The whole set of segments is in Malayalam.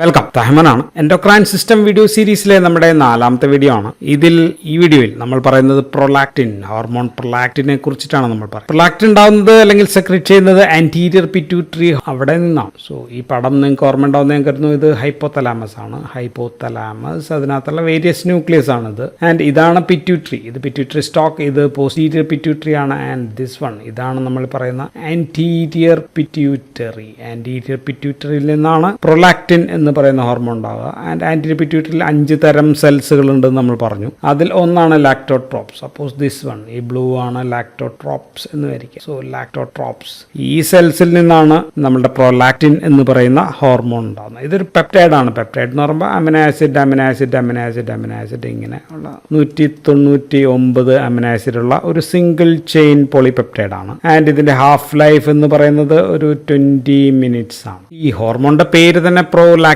വെൽക്കം. തഹമനാണ്. എൻഡോക്രൈൻ സിസ്റ്റം വീഡിയോ സീരീസിലെ നമ്മുടെ 4ാമത്തെ വീഡിയോ ആണ്. ഈ വീഡിയോയിൽ നമ്മൾ പറയുന്നത് പ്രൊലാക്റ്റിൻ, ഹോർമോൺ പ്രൊലാക്റ്റിനെ കുറിച്ചിട്ടാണ് നമ്മൾ പറയുന്നത്. പ്രൊലാക്റ്റിൻ ഉണ്ടാകുന്നത് അല്ലെങ്കിൽ സെക്രീറ്റ് ചെയ്യുന്നത് ആന്റീരിയർ പിറ്റ്യൂട്ടറി അവിടെ നിന്നാണ്. സോ ഈ പടം നിങ്ങൾക്ക് ഓർമ്മ ഉണ്ടാവുന്ന ഞാൻ കരുതുന്നു ഇത് ഹൈപ്പോതലാമസ് ആണ്. ഹൈപ്പോതലാമസ് അതിനകത്തുള്ള വേരിയസ് ന്യൂക്ലിയസ് ആണ് ഇത്. ആൻഡ് ഇതാണ് പിറ്റ്യൂട്ടറി. ഇത് പിറ്റ്യൂട്ടറി സ്റ്റോക്ക്. ഇത് പോസ്റ്റീരിയർ പിറ്റ്യൂട്ടറി ആണ്. ആൻഡ് ദിസ് വൺ ഇതാണ് നമ്മൾ പറയുന്ന ആന്റീരിയർ പിറ്റ്യൂട്ടറി. ആന്റീരിയർ പിറ്റ്യൂട്ടറിയിൽ നിന്നാണ് പ്രൊലാക്റ്റിൻ എന്ന് പറയുന്ന ഹോർമോൺ ഉണ്ടാവുക. ആൻഡ് ആന്റീരിയർ പിറ്റ്യൂട്ടറിയിൽ 5 തരം സെൽസുകൾ ഉണ്ടെന്ന് നമ്മൾ പറഞ്ഞു. അതിൽ ഒന്നാണ് ലാക്ടോട്രോപ്സ്. സപ്പോസ് ദിസ് വൺ, ഈ ബ്ലൂ ആണ് ലാക്ടോട്രോപ്സ് എന്ന് വരിക. സോ ലാക്ടോട്രോപ്സ്, ഈ സെൽസിൽ നിന്നാണ് നമ്മുടെ പ്രൊലാക്റ്റിൻ എന്ന് പറയുന്ന ഹോർമോൺ ഉണ്ടാകുന്നത്. ഇതൊരു പെപ്റ്റൈഡ് ആണ്. പെപ്റ്റൈഡ് എന്ന് പറയുമ്പോൾ അമിനോ ആസിഡ് ഇങ്ങനെ ഉള്ള 199 അമിനോ ആസിഡ് ഉള്ള ഒരു സിംഗിൾ ചെയിൻ പോളിപെപ്റ്റൈഡ് ആണ്. ആൻഡ് ഇതിന്റെ ഹാഫ് ലൈഫ് എന്ന് പറയുന്നത് ഒരു 20 മിനിറ്റ്സ് ആണ്. ഈ ഹോർമോണിന്റെ പേര് തന്നെ പ്രൊലാക്റ്റിൻ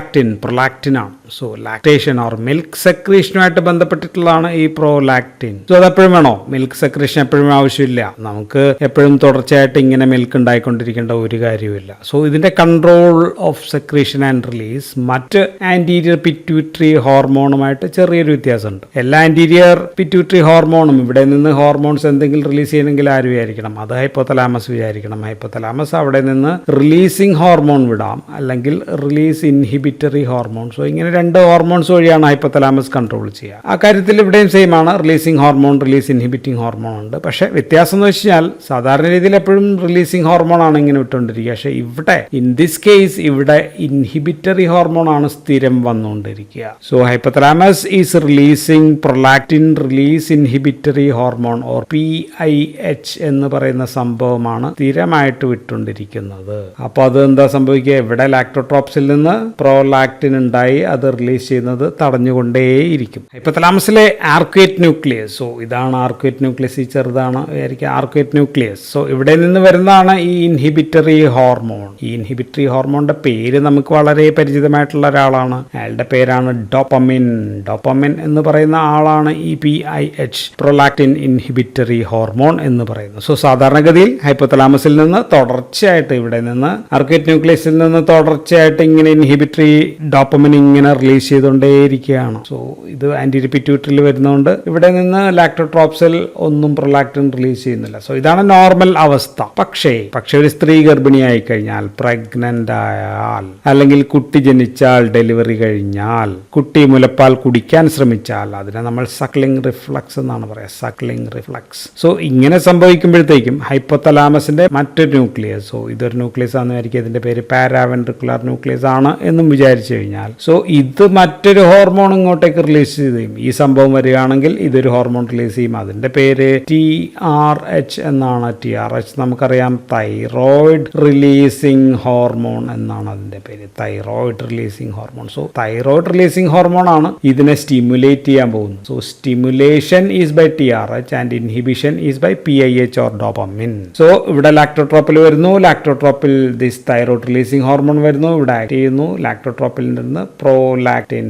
ആണ്. സോ ലാക്ടേഷൻ ഓർ മിൽക്ക് സെക്രീഷനുമായിട്ട് ബന്ധപ്പെട്ടിട്ടുള്ളതാണ് ഈ പ്രൊലാക്റ്റിൻ. സോ അതെപ്പോഴും വേണോ? മിൽക്ക് സെക്രീഷൻ എപ്പോഴും ആവശ്യമില്ല. നമുക്ക് എപ്പോഴും തുടർച്ചയായിട്ട് ഇങ്ങനെ മിൽക്ക് ഉണ്ടായിക്കൊണ്ടിരിക്കേണ്ട ഒരു കാര്യവുമില്ല. സോ ഇതിന്റെ control of secretion and release മറ്റ് ആന്റീരിയർ പിറ്റ്യൂട്ടറി ഹോർമോണുമായിട്ട് ചെറിയൊരു വ്യത്യാസമുണ്ട്. എല്ലാ ആന്റീരിയർ പിറ്റ്യൂട്ടറി ഹോർമോണും ഇവിടെ നിന്ന് ഹോർമോൺസ് എന്തെങ്കിലും റിലീസ് ചെയ്യണമെങ്കിൽ ആര് വിചാരിക്കണം? അത് ഹൈപ്പോതലാമസ് വിചാരിക്കണം. ഹൈപ്പോതലാമസ് അവിടെ നിന്ന് റിലീസിങ് ഹോർമോൺ വിടാം, അല്ലെങ്കിൽ റിലീസ് ഇൻഹിബിറ്ററി ഹോർമോൺ. സോ ഇങ്ങനെ 2 ഹോർമോൺസ് വഴിയാണ് ഹൈപ്പോതലാമസ് കൺട്രോൾ ചെയ്യുക. ആ കാര്യത്തിൽ ഇവിടെയും സെയിം ആണ്. Releasing hormone, release inhibiting hormone ഉണ്ട്. പക്ഷേ വ്യത്യാസം എന്ന് വെച്ചാൽ സാധാരണ രീതിയിൽ എപ്പോഴും റിലീസിങ് ഹോർമോൺ ആണ് ഇങ്ങനെ വിട്ടുകൊണ്ടിരിക്കുക. പക്ഷേ ഇവിടെ ഇൻ ദിസ് കേസ് ഇവിടെ ഇൻഹിബിറ്ററി ഹോർമോൺ ആണ് സ്ഥിരം വന്നുകൊണ്ടിരിക്കുക. So hypothalamus is releasing prolactin release inhibitory hormone or PIH എന്ന് പറയുന്ന സംഭവമാണ് സ്ഥിരമായിട്ട് വിട്ടുകൊണ്ടിരിക്കുന്നത്. അപ്പോൾ അത് എന്താ സംഭവിക്കുക? ഇവിടെ ലാക്ടോട്രോപ്സിൽ നിന്ന് പ്രൊലാക്റ്റിൻ ഉണ്ടായി അത് റിലീസ് ചെയ്യുന്നത് തടഞ്ഞുകൊണ്ടേയിരിക്കും. ഹൈപ്പോതലാമസിലെ ആർക്വേറ്റ് ന്യൂക്ലിയസ്. സോ ഇതാണ് ആർക്വേറ്റ് ന്യൂക്ലിയസ്. ഈ ചെറുതാണ് ആർക്വേറ്റ് ന്യൂക്ലിയസ്. സോ ഇവിടെ നിന്ന് വരുന്നതാണ് ഈ ഇൻഹിബിറ്ററി ഹോർമോൺ. ഈ ഇൻഹിബിറ്ററി ഹോർമോണിന്റെ പേര് നമുക്ക് വളരെ പരിചിതമായിട്ടുള്ള ഒരാളാണ്. അയാളുടെ പേരാണ് ഡോപ്പമിൻ. ഡോപ്പമിൻ എന്ന് പറയുന്ന ആളാണ് ഈ PIH, പ്രൊലാക്റ്റിൻ ഇൻഹിബിറ്ററി ഹോർമോൺ എന്ന് പറയുന്നത്. സോ സാധാരണഗതിയിൽ ഹൈപ്പോതലാമസിൽ നിന്ന് തുടർച്ചയായിട്ട് ഇവിടെ നിന്ന് ആർക്വേറ്റ് ന്യൂക്ലിയസിൽ നിന്ന് തുടർച്ചയായിട്ട് ഇങ്ങനെ ഇൻഹിബിറ്ററി ഡോപ്പമിൻ ഇങ്ങനെ റിലീസ് ചെയ്തുകൊണ്ടേയിരിക്കുകയാണ്. സോ ഇത് ആന്റീരിയർ പിറ്റ്യൂട്ടറിയിൽ വരുന്നതുകൊണ്ട് ഇവിടെ നിന്ന് ലാക്ടോട്രോപ്സിൽ ഒന്നും പ്രൊലാക്റ്റിൻ റിലീസ് ചെയ്യുന്നില്ല. സോ ഇതാണ് നോർമൽ അവസ്ഥ. പക്ഷേ ഒരു സ്ത്രീ ഗർഭിണിയായി കഴിഞ്ഞാൽ, പ്രഗ്നന്റ് ആയാൽ, അല്ലെങ്കിൽ കുട്ടി ജനിച്ചാൽ, ഡെലിവറി കഴിഞ്ഞാൽ, കുട്ടി മുലപ്പാൽ കുടിക്കാൻ ശ്രമിച്ചാൽ അതിനെ നമ്മൾ സക്ലിംഗ് റിഫ്ലക്സ് എന്നാണ് പറയുക. Suckling reflux. സോ ഇങ്ങനെ സംഭവിക്കുമ്പോഴത്തേക്കും ഹൈപ്പോതലാമസിന്റെ മറ്റൊരു ന്യൂക്ലിയസ്, സോ ഇതൊരു ന്യൂക്ലിയസ് ആണെന്ന് വിചാരിക്കുക, ഇതിന്റെ പേര് പാരാവെൻട്രിക്കുലർ ന്യൂക്ലിയസ് ആണ് എന്നും വിചാരിച്ചു കഴിഞ്ഞാൽ, സോ ഇത് മറ്റൊരു ഹോർമോൺ ഇങ്ങോട്ടേക്ക് റിലീസ് ചെയ്യും. ഈ സംഭവം വരികയാണെങ്കിൽ ഇതൊരു ഹോർമോൺ റിലീസ് ചെയ്യും. അതിന്റെ പേര് TRH എന്നാണ്. TRH നമുക്കറിയാം, തൈറോയിഡ് റിലീസിംഗ് ഹോർമോൺ എന്നാണ് അതിന്റെ പേര്. Thyroid releasing hormone. So thyroid releasing hormone ആണ് ഇതിനെ സ്റ്റിമുലേറ്റ് ചെയ്യാൻ പോകുന്നത്. So stimulation is by TRH and inhibition is by PIH or dopamine. So ഇവിടെ ലാക്ടോട്രോപ്പിൽ വരുന്നു. ലാക്ടോട്രോപ്പിൽ ദിസ് തൈറോയിഡ് റിലീസിംഗ് ഹോർമോൺ വരുന്നു, ഇവിടെ ആക്ട് ചെയ്യുന്നു. ലാക്ടോട്രോപ്പിൽ നിന്ന് പ്രൊലാക്റ്റിൻ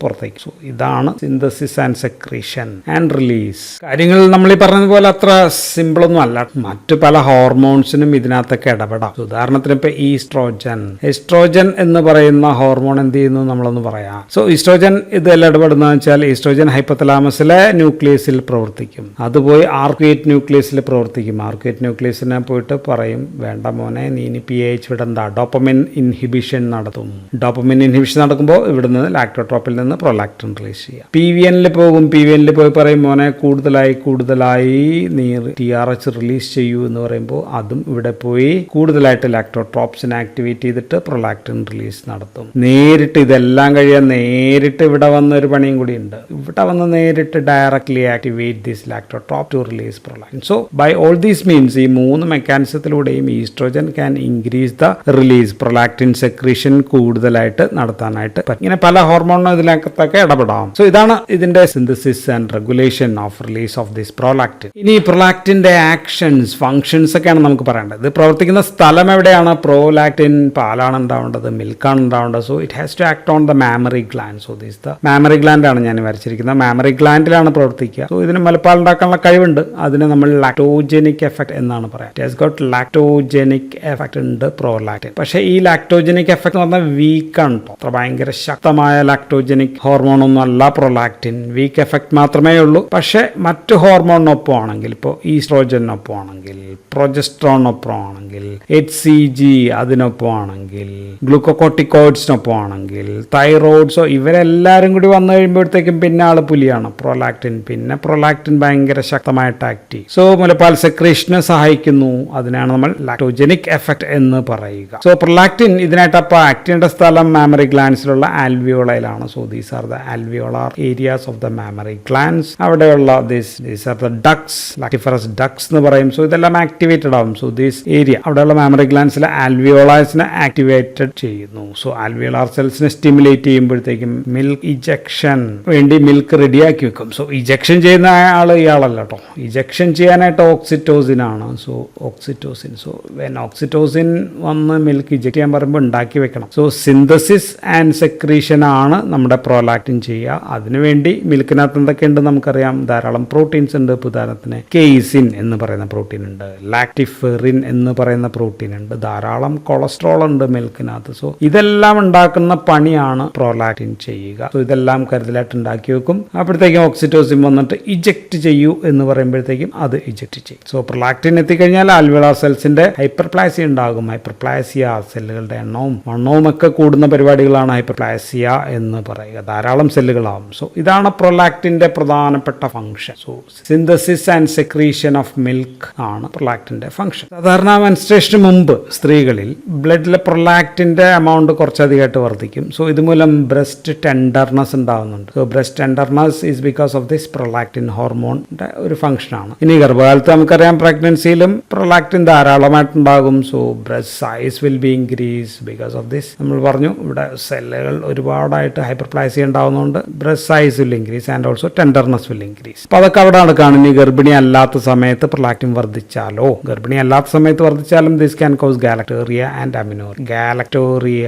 പുറത്തേക്ക്. സോ ഇതാണ് synthesis and secretion and release. കാര്യങ്ങൾ നമ്മൾ ഈ പറഞ്ഞതുപോലെ അത്ര സിമ്പിൾ ഒന്നും അല്ല. മറ്റു പല ഹോർമോൺസിനും ഇതിനകത്തൊക്കെ ഇടപെടാം. ഉദാഹരണത്തിന് ഇപ്പൊ ഈസ്ട്രോജൻ എന്ന് പറയുന്ന ഹോർമോൺ എന്ത് ചെയ്യുന്നു നമ്മളൊന്ന് പറയാം. സോ ഈസ്ട്രോജൻ ഇതെല്ലാം ഇടപെടുന്ന വെച്ചാൽ ഈസ്ട്രോജൻ ഹൈപ്പോതലാമസിലെ ന്യൂക്ലിയസിൽ പ്രവർത്തിക്കും. അത് പോയി ആർക്വേറ്റ് ന്യൂക്ലിയസിൽ പ്രവർത്തിക്കും. ആർക്വേറ്റ് ന്യൂക്ലിയസിനെ പോയിട്ട് പറയും, വേണ്ട മോനെ, നീ ഇനി PIH വിടണ്ട, ഡോപ്പമിൻ ഇൻഹിബിഷൻ നടത്തും. ഡോപ്പമിൻ ഇൻഹിബിഷൻ നടക്കുമ്പോൾ ഇവിടെ നിന്ന് ലാക്ടോട്രോപ്പിൽ നിന്ന് പ്രൊലാക്റ്റിൻ റിലീസ് ചെയ്യാം. PVNൽ പോകും. PVNൽ പോയി പറയും, മോനെ കൂടുതലായി നീ TRH റിലീസ് ചെയ്യൂ എന്ന് പറയുമ്പോൾ അതും ഇവിടെ പോയി കൂടുതലായിട്ട് ലാക്ടോട്രോപ്സിനെ ആക്ടിവേറ്റ് ചെയ്തിട്ട് പ്രൊലാക്റ്റിൻ റിലീസ് നടത്തും. നേരിട്ട് ഇതെല്ലാം കഴിയാൻ നേരിട്ട് ഇവിടെ വന്ന ഒരു പണിയും കൂടി ഉണ്ട്. ഇവിടെ വന്ന് നേരിട്ട് directly activate this lactotroph to release prolactin. So by all these means ഈ 3 മെക്കാനിസത്തിലൂടെയും oestrogen can increase the release prolactin secretion കൂടുതലായിട്ട് നടത്താനായിട്ട് പറ്റും. ഇങ്ങനെ പല ഹോർമോണും ഇതിനകത്തൊക്കെ ഇടപെടാം. സോ ഇതാണ് ഇതിന്റെ synthesis and regulation of release of this prolactin. ഇനി പ്രൊലാക്റ്റിന്റെ ആക്ഷൻസ്, ഫങ്ഷൻസ് ഒക്കെയാണ് നമുക്ക് പറയേണ്ടത്. ഇത് പ്രവർത്തിക്കുന്ന സ്ഥലം എവിടെയാണ്? പ്രൊലാക്റ്റിൻ പാലാണ് ഉണ്ടാവേണ്ടത്, മിൽക്കാണ് ഉണ്ടാവേണ്ടത്. So it has to act on the mammary gland. So this the mammary gland ആണ് ഞാൻ വരച്ചിരിക്കുന്നത്. മാമറി ഗ്ലാൻഡിലാണ് പ്രവർത്തിക്കുക. സോ ഇതിന് മുലപ്പാൽ ഉണ്ടാക്കാനുള്ള കഴിവുണ്ട്. അതിനെ നമ്മൾ ലാക്ടോജനിക് എഫക്ട് എന്നാണ് പറയാം. ഇറ്റ് ഹാസ് ഗോട്ട് ലാക്ടോജനിക് എഫക്ട് ഉണ്ട് പ്രൊലാക്റ്റിൻ. പക്ഷേ ഈ ലാക്ടോജനിക് എഫക്ട് എന്ന് പറഞ്ഞ വീക്കാണ് കേട്ടോ. അത്ര ഭയങ്കര ശക്തമായ ലാക്ടോജനിക് ഹോർമോൺ ഒന്നും അല്ല പ്രൊലാക്റ്റിൻ. വീക്ക് എഫക്ട് മാത്രമേ ഉള്ളൂ. പക്ഷെ മറ്റു ഹോർമോണിനൊപ്പം ആണെങ്കിൽ, ഇപ്പോൾ ഈസ്ട്രോജനൊപ്പം ആണെങ്കിൽ, പ്രൊജസ്ട്രോണിനൊപ്പം ആണെങ്കിൽ, HCG അതിനൊപ്പം ആണെങ്കിൽ, ഗ്ലൂക്കോകോർട്ടിക്കോയിഡ്സിനൊപ്പം ആണെങ്കിൽ, തൈറോയിഡ്സോ ഇവരെല്ലാവരും കൂടി വന്നു കഴിയുമ്പോഴത്തേക്കും പിന്നെ ആള് പുലിയാണ് പ്രൊലാക്റ്റിൻ. പിന്നെ പ്രൊലാക്റ്റിൻ ഭയങ്കര ശക്തമായിട്ട് ആക്ട് ചെയ്യും. സോ മുലപ്പാൽ സെക്രീഷന് സഹായിക്കുന്നു. അതിനാണ് നമ്മൾ ലാക്ടോജനിക് എഫക്ട് എന്ന് പറയുക. സോ പ്രൊലാക്റ്റിൻ ഇതിനായിട്ട് അപ്പോൾ ആക്ട് ചെയ്യേണ്ട സ്ഥലം മാമറി ഗ്ലാൻസിലുള്ള ആൽവിയോളയിലാണ്. So these are the alveolar areas of the mammary glands. അവിടെയുള്ള these are the ducts, lactiferous ducts എന്ന് പറയും. സോ ഇതെല്ലാം ആക്ടിവേറ്റഡ് ആവും. സോ ദീസ് ഏരിയ അവിടെയുള്ള മാമറി ഗ്ലാൻസിലെ ആൽവിയോളാസിനെ ആക്ടിവേറ്റഡ് ചെയ്യുന്നു. സോ ആൽവിയോളാർ സെൽസിനെ സ്റ്റിമുലേറ്റ് ചെയ്യുമ്പോഴത്തേക്കും മിൽക്ക് ഇജക്ഷൻ വേണ്ടി മിൽക്ക് റെഡിയാക്കി വെക്കും. സോ ഇജക്ഷൻ ചെയ്യുന്ന ആൾ ഇയാളല്ല കേട്ടോ. ഇജക്ഷൻ ചെയ്യാനായിട്ട് ഓക്സിറ്റോസിൻ ആണ്. So oxytocin, so when oxytocin വന്ന് മിൽക്ക് ഇജക്ട് ചെയ്യാൻ പറയുമ്പോൾ ഉണ്ടാക്കി വെക്കണം. സോ സിന്തസിസ് ആൻഡ് സെക്രീഷൻ ആണ് നമ്മുടെ പ്രൊലാക്റ്റിൻ ചെയ്യുക. അതിനുവേണ്ടി മിൽക്കിനകത്ത് എന്തൊക്കെയുണ്ട് നമുക്കറിയാം. ധാരാളം പ്രോട്ടീൻസ് ഉണ്ട്. ഉദാഹരണത്തിന് കെയ്സിൻ എന്ന് പറയുന്ന പ്രോട്ടീൻ ഉണ്ട്, ലാക്ടിഫെറിൻ എന്ന് പറയുന്ന പ്രോട്ടീൻ ഉണ്ട്, ധാരാളം കൊളസ്ട്രോൾ ഉണ്ട് മിൽക്കിനകത്ത്. സോ ഇതെല്ലാം ഉണ്ടാക്കുന്ന പണിയാണ് പ്രൊലാക്റ്റിൻ ചെയ്യുക. സോ ഇതെല്ലാം കരുതലായിട്ട് ഉണ്ടാക്കി വെക്കും. അപ്പോഴത്തേക്കും ഓക്സിറ്റോസിൻ വന്നിട്ട് ഇജക്ട് ചെയ്യൂ എന്ന് പറയുമ്പോഴത്തേക്കും അത് ഇജക്ട് ചെയ്യും. സോ പ്രൊലാക്റ്റിൻ എത്തിക്കഴിഞ്ഞാൽ ആൽവിയോളാർ സെൽസിന്റെ ഹൈപ്പർപ്ലാസിയ ഉണ്ടാകും. ഹൈപ്പർപ്ലാസിയ സെല്ലുകളുടെ എണ്ണവും വണ്ണവും ഒക്കെ കൂടുന്ന പരിപാടികളാണ് ഹൈപ്പർപ്ലാസിയ എന്ന് പറയുക. ധാരാളം സെല്ലുകളാവും. സോ ഇതാണ് പ്രൊലാക്റ്റിന്റെ പ്രധാനപ്പെട്ട function. So synthesis and secretion of milk ആണ് പ്രൊലാക്റ്റിന്റെ ഫംഗ്ഷൻ. സാധാരണ മെൻസ്ട്രേഷന് മുമ്പ് സ്ത്രീകളിൽ ബ്ലഡിലെ പ്രൊലാക്റ്റിന്റെ എമൗണ്ട് കുറച്ചധികമായിട്ട് വർദ്ധിക്കും. സോ ഇതുമൂലം ബ്രസ്റ്റ് ടെൻഡർനെസ് ഉണ്ടാകുന്നുണ്ട്. So breast tenderness is because of this prolactin ഹോർമോണിന്റെ ഒരു ഫംഗ്ഷനാണ്. ഇനി ഗർഭകാലത്ത് നമുക്കറിയാം പ്രഗ്നൻസിയിലും പ്രൊലാക്റ്റിൻ ധാരാളമായിട്ടുണ്ടാകും. So breast size will be increase because of this. നമ്മൾ പറഞ്ഞു ഇവിടെ സെല്ലുകൾ ഒരുപാടായിട്ട് ഹൈപ്പർപ്ലാസിയ ഉണ്ടാകുന്നതുകൊണ്ട് breast size will increase and also tenderness will increase. അപ്പോൾ അതൊക്കെ അവിടെ നടക്കുകയാണ്. ഇനി ഗർഭിണി അല്ലാത്ത സമയത്ത് പ്രൊലാക്റ്റിൻ വർദ്ധിച്ചാലോ, ഗർഭിണി അല്ലാത്ത സമയത്ത് വർദ്ധിച്ചാലും this can cause galactorrhoea and amenorrhoea. Galactorrhoea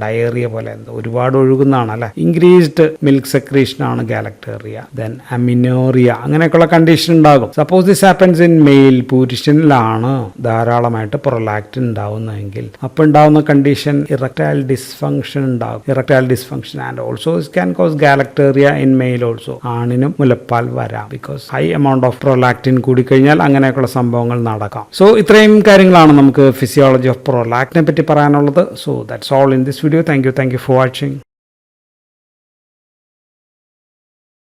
diarrhoea പോലെ എന്തോ ഒരുപാട് ഒഴുകുന്നതാണ് അല്ലെ. ഇൻക്രീസ്ഡ് മിൽക്ക് സെക്രീഷൻ ആണ് ഗാലക്ടോറിയ. ദെൻ അമിനോറിയ, അങ്ങനെയൊക്കെയുള്ള കണ്ടീഷൻ ഉണ്ടാകും. Suppose this happens in male, പുരുഷനിലാണ് ധാരാളമായിട്ട് പ്രൊലാക്റ്റിൻ ഉണ്ടാവുന്നതെങ്കിൽ അപ്പോൾ ഉണ്ടാവുന്ന കണ്ടീഷൻ ഇറക്ടൈൽ ഡിസ്ഫങ്ഷൻ ഉണ്ടാകും. Erectile dysfunction and also this can cause galactorrhoea in male also. ആണിനും മുലപ്പാൽ വരാം because high amount of prolactin കൂടിക്കഴിഞ്ഞാൽ അങ്ങനെയൊക്കെയുള്ള സംഭവങ്ങൾ നടക്കാം. സോ ഇത്രയും കാര്യങ്ങളാണ് നമുക്ക് ഫിസിയോളജി ഓഫ് പ്രൊലാക്റ്റിനെ പറ്റി പറയാനുള്ളത്. So that's all in this video. Thank you for watching.